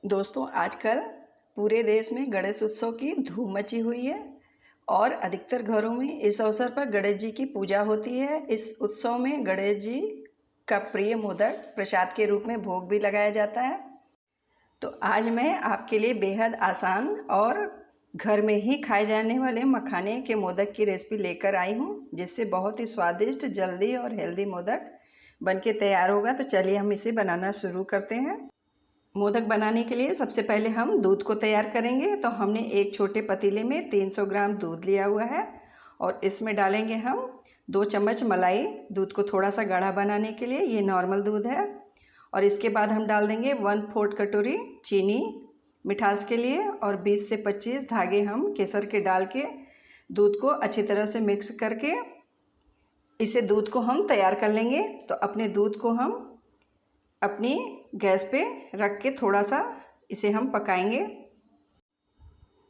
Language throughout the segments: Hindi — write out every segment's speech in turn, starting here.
दोस्तों, आजकल पूरे देश में गणेश उत्सव की धूम मची हुई है और अधिकतर घरों में इस अवसर पर गणेश जी की पूजा होती है। इस उत्सव में गणेश जी का प्रिय मोदक प्रसाद के रूप में भोग भी लगाया जाता है। तो आज मैं आपके लिए बेहद आसान और घर में ही खाए जाने वाले मखाने के मोदक की रेसिपी लेकर आई हूँ, जिससे बहुत ही स्वादिष्ट, जल्दी और हेल्दी मोदक बनके तैयार होगा। तो चलिए हम इसे बनाना शुरू करते हैं। मोदक बनाने के लिए सबसे पहले हम दूध को तैयार करेंगे। तो हमने एक छोटे पतीले में 300 ग्राम दूध लिया हुआ है और इसमें डालेंगे हम 2 चम्मच मलाई। दूध को थोड़ा सा गाढ़ा बनाने के लिए, ये नॉर्मल दूध है। और इसके बाद हम डाल देंगे 1/4 कटोरी चीनी मिठास के लिए और 20 से 25 धागे हम केसर के डाल के दूध को अच्छी तरह से मिक्स करके इसे दूध को हम तैयार कर लेंगे। तो अपने दूध को हम अपनी गैस पे रख के थोड़ा सा इसे हम पकाएंगे।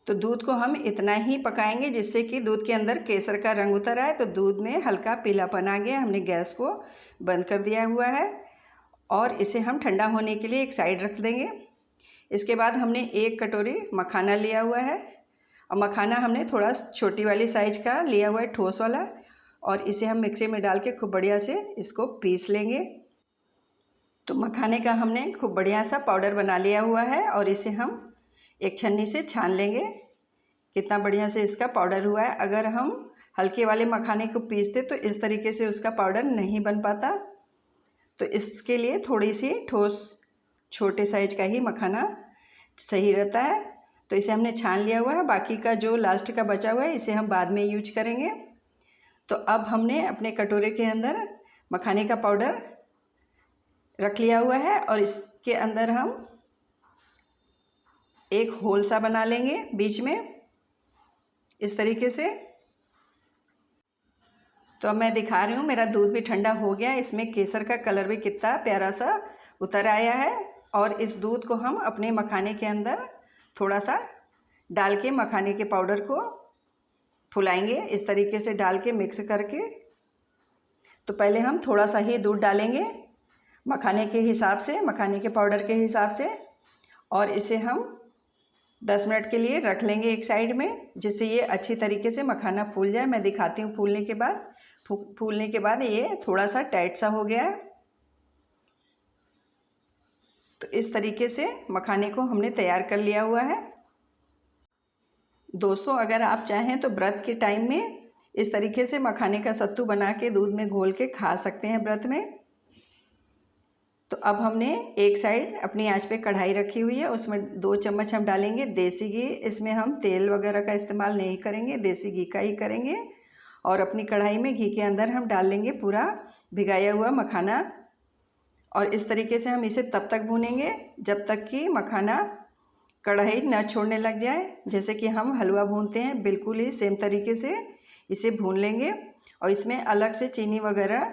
तो दूध को हम इतना ही पकाएंगे जिससे कि दूध के अंदर केसर का रंग उतर आए। तो दूध में हल्का पीलापन आ गया, हमने गैस को बंद कर दिया हुआ है और इसे हम ठंडा होने के लिए एक साइड रख देंगे। इसके बाद हमने 1 कटोरी मखाना लिया हुआ है और मखाना हमने थोड़ा छोटी वाली साइज का लिया हुआ है, ठोस वाला, और इसे हम मिक्सी में डाल के खूब बढ़िया से इसको पीस लेंगे। तो मखाने का हमने खूब बढ़िया सा पाउडर बना लिया हुआ है और इसे हम एक छन्नी से छान लेंगे। कितना बढ़िया से इसका पाउडर हुआ है। अगर हम हल्के वाले मखाने को पीसते तो इस तरीके से उसका पाउडर नहीं बन पाता। तो इसके लिए थोड़ी सी ठोस छोटे साइज का ही मखाना सही रहता है। तो इसे हमने छान लिया हुआ है। बाकी का जो लास्ट का बचा हुआ है इसे हम बाद में यूज करेंगे। तो अब हमने अपने कटोरे के अंदर मखाने का पाउडर रख लिया हुआ है और इसके अंदर हम एक होल सा बना लेंगे बीच में, इस तरीके से। तो अब मैं दिखा रही हूँ, मेरा दूध भी ठंडा हो गया, इसमें केसर का कलर भी कितना प्यारा सा उतर आया है। और इस दूध को हम अपने मखाने के अंदर थोड़ा सा डाल के मखाने के पाउडर को फुलाएंगे, इस तरीके से डाल के मिक्स करके। तो पहले हम थोड़ा सा ही दूध डालेंगे मखाने के हिसाब से, मखाने के पाउडर के हिसाब से, और इसे हम 10 मिनट के लिए रख लेंगे एक साइड में, जिससे ये अच्छी तरीके से मखाना फूल जाए। मैं दिखाती हूँ फूलने के बाद ये थोड़ा सा टाइट सा हो गया है। तो इस तरीके से मखाने को हमने तैयार कर लिया हुआ है। दोस्तों, अगर आप चाहें तो व्रत के टाइम में इस तरीके से मखाने का सत्तू बना के दूध में घोल के खा सकते हैं व्रत में। तो अब हमने एक साइड अपनी आंच पे कढ़ाई रखी हुई है, उसमें 2 चम्मच हम डालेंगे देसी घी। इसमें हम तेल वगैरह का इस्तेमाल नहीं करेंगे, देसी घी का ही करेंगे। और अपनी कढ़ाई में घी के अंदर हम डाल लेंगे पूरा भिगाया हुआ मखाना और इस तरीके से हम इसे तब तक भूनेंगे जब तक कि मखाना कढ़ाई न छोड़ने लग जाए। जैसे कि हम हलवा भूनते हैं, बिल्कुल ही सेम तरीके से इसे भून लेंगे। और इसमें अलग से चीनी वगैरह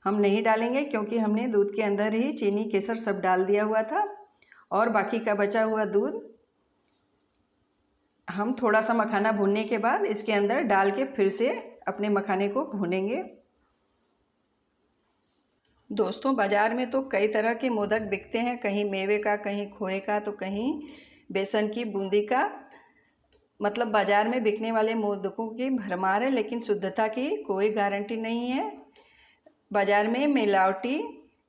हम नहीं डालेंगे, क्योंकि हमने दूध के अंदर ही चीनी केसर सब डाल दिया हुआ था। और बाकी का बचा हुआ दूध हम थोड़ा सा मखाना भूनने के बाद इसके अंदर डाल के फिर से अपने मखाने को भूनेंगे। दोस्तों, बाज़ार में तो कई तरह के मोदक बिकते हैं, कहीं मेवे का, कहीं खोए का, तो कहीं बेसन की बूंदी का। मतलब बाज़ार में बिकने वाले मोदकों की भरमार है, लेकिन शुद्धता की कोई गारंटी नहीं है। बाज़ार में मिलावटी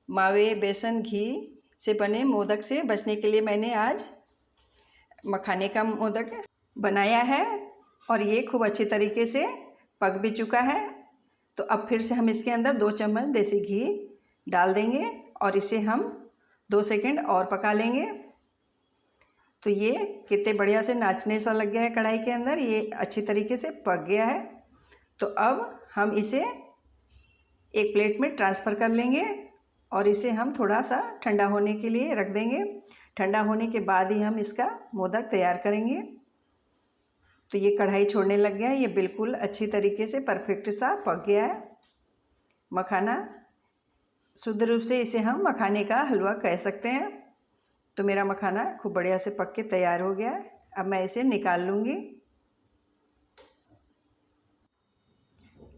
मावे, बेसन, घी से बने मोदक से बचने के लिए मैंने आज मखाने का मोदक बनाया है और ये खूब अच्छी तरीके से पक भी चुका है। तो अब फिर से हम इसके अंदर 2 चम्मच देसी घी डाल देंगे और इसे हम 2 सेकंड और पका लेंगे। तो ये कितने बढ़िया से नाचने सा लग गया है कढ़ाई के अंदर, ये अच्छी तरीके से पक गया है। तो अब हम इसे एक प्लेट में ट्रांसफ़र कर लेंगे और इसे हम थोड़ा सा ठंडा होने के लिए रख देंगे। ठंडा होने के बाद ही हम इसका मोदक तैयार करेंगे। तो ये कढ़ाई छोड़ने लग गया है, ये बिल्कुल अच्छी तरीके से परफेक्ट सा पक गया है मखाना। शुद्ध रूप से इसे हम मखाने का हलवा कह सकते हैं। तो मेरा मखाना खूब बढ़िया से पक के तैयार हो गया है। अब मैं इसे निकाल लूँगी।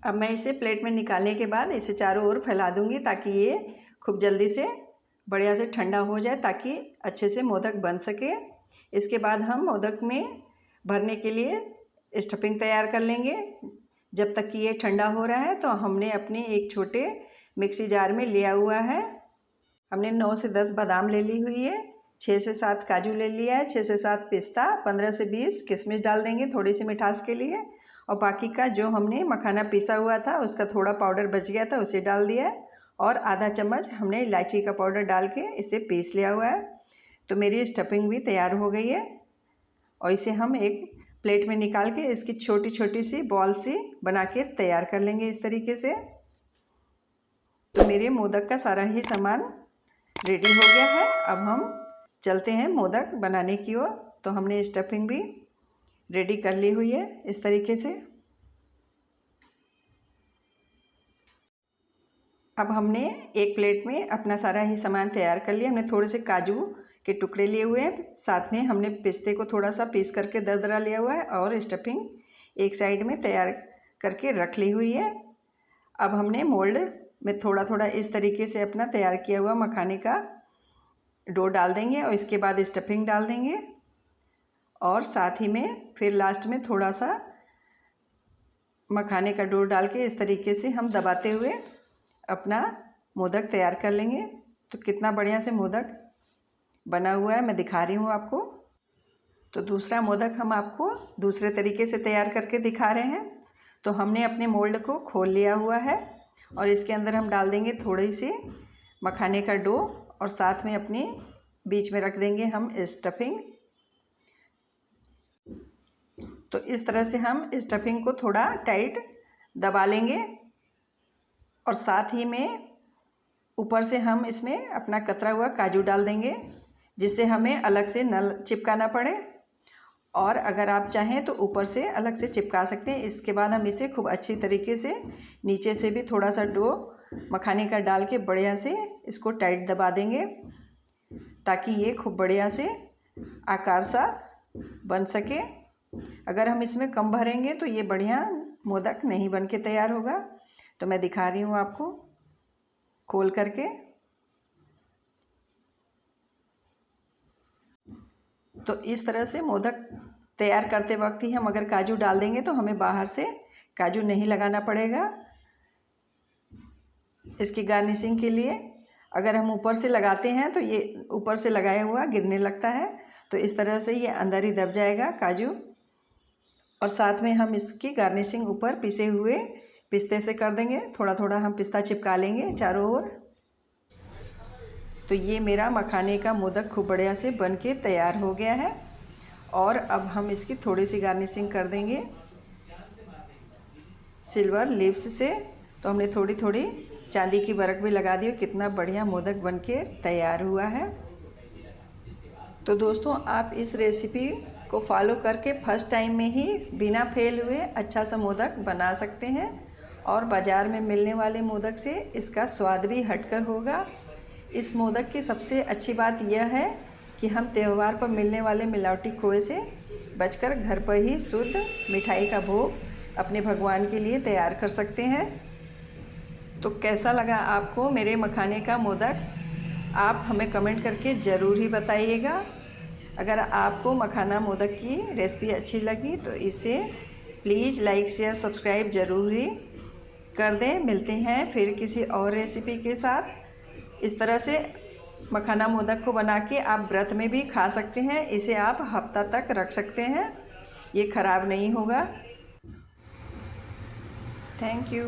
अब मैं इसे प्लेट में निकालने के बाद इसे चारों ओर फैला दूँगी ताकि ये खूब जल्दी से बढ़िया से ठंडा हो जाए ताकि अच्छे से मोदक बन सके। इसके बाद हम मोदक में भरने के लिए स्टफिंग तैयार कर लेंगे। जब तक कि ये ठंडा हो रहा है तो हमने अपने एक छोटे मिक्सी जार में लिया हुआ है, हमने 9 से 10 बादाम ले ली हुई है, 6 से 7 काजू ले लिया है, 6 से 7 पिस्ता, 15 से 20 किशमिश डाल देंगे थोड़ी सी मिठास के लिए। और बाकी का जो हमने मखाना पीसा हुआ था उसका थोड़ा पाउडर बच गया था उसे डाल दिया है। और आधा चम्मच हमने इलायची का पाउडर डाल के इसे पीस लिया हुआ है। तो मेरी स्टफिंग भी तैयार हो गई है और इसे हम एक प्लेट में निकाल के इसकी छोटी छोटी सी बॉल सी बना के तैयार कर लेंगे इस तरीके से। तो मेरे मोदक का सारा ही सामान रेडी हो गया है। अब हम चलते हैं मोदक बनाने की ओर। तो हमने स्टफिंग भी रेडी कर ली हुई है इस तरीके से। अब हमने एक प्लेट में अपना सारा ही सामान तैयार कर लिया। हमने थोड़े से काजू के टुकड़े लिए हुए हैं, साथ में हमने पिस्ते को थोड़ा सा पीस करके दरदरा लिया हुआ है और स्टफिंग एक साइड में तैयार करके रख ली हुई है। अब हमने मोल्ड में थोड़ा थोड़ा इस तरीके से अपना तैयार किया हुआ मखाने का डो डाल देंगे और इसके बाद स्टफिंग डाल देंगे और साथ ही में फिर लास्ट में थोड़ा सा मखाने का डो डाल के इस तरीके से हम दबाते हुए अपना मोदक तैयार कर लेंगे। तो कितना बढ़िया से मोदक बना हुआ है मैं दिखा रही हूँ आपको। तो दूसरा मोदक हम आपको दूसरे तरीके से तैयार करके दिखा रहे हैं। तो हमने अपने मोल्ड को खोल लिया हुआ है और इसके अंदर हम डाल देंगे थोड़ी सी मखाने का डो और साथ में अपने बीच में रख देंगे हम स्टफिंग। तो इस तरह से हम स्टफिंग को थोड़ा टाइट दबा लेंगे और साथ ही में ऊपर से हम इसमें अपना कतरा हुआ काजू डाल देंगे जिससे हमें अलग से न चिपकाना पड़े। और अगर आप चाहें तो ऊपर से अलग से चिपका सकते हैं। इसके बाद हम इसे खूब अच्छी तरीके से नीचे से भी थोड़ा सा डो मखाने का डाल के बढ़िया से इसको टाइट दबा देंगे ताकि ये खूब बढ़िया से आकार सा बन सके। अगर हम इसमें कम भरेंगे तो ये बढ़िया मोदक नहीं बन के तैयार होगा। तो मैं दिखा रही हूँ आपको खोल करके। तो इस तरह से मोदक तैयार करते वक्त ही हम अगर काजू डाल देंगे तो हमें बाहर से काजू नहीं लगाना पड़ेगा इसकी गार्निशिंग के लिए। अगर हम ऊपर से लगाते हैं तो ये ऊपर से लगाया हुआ गिरने लगता है। तो इस तरह से ये अंदर ही दब जाएगा काजू। और साथ में हम इसकी गार्निशिंग ऊपर पिसे हुए पिस्ते से कर देंगे। थोड़ा थोड़ा हम पिस्ता चिपका लेंगे चारों ओर। तो ये मेरा मखाने का मोदक खूब बढ़िया से बन के तैयार हो गया है। और अब हम इसकी थोड़ी सी गार्निशिंग कर देंगे सिल्वर लीव्स से। तो हमने थोड़ी थोड़ी चांदी की बरक भी लगा दी। कितना बढ़िया मोदक बन के तैयार हुआ है। तो दोस्तों आप इस रेसिपी को फॉलो करके फर्स्ट टाइम में ही बिना फेल हुए अच्छा सा मोदक बना सकते हैं। और बाज़ार में मिलने वाले मोदक से इसका स्वाद भी हटकर होगा। इस मोदक की सबसे अच्छी बात यह है कि हम त्यौहार पर मिलने वाले मिलावटी खोए से बचकर घर पर ही शुद्ध मिठाई का भोग अपने भगवान के लिए तैयार कर सकते हैं। तो कैसा लगा आपको मेरे मखाने का मोदक, आप हमें कमेंट करके ज़रूर ही बताइएगा। अगर आपको मखाना मोदक की रेसिपी अच्छी लगी तो इसे प्लीज़ लाइक शेयर सब्सक्राइब ज़रूर ही कर दें। मिलते हैं फिर किसी और रेसिपी के साथ। इस तरह से मखाना मोदक को बना के आप व्रत में भी खा सकते हैं। इसे आप हफ्ता तक रख सकते हैं, ये ख़राब नहीं होगा। Thank you.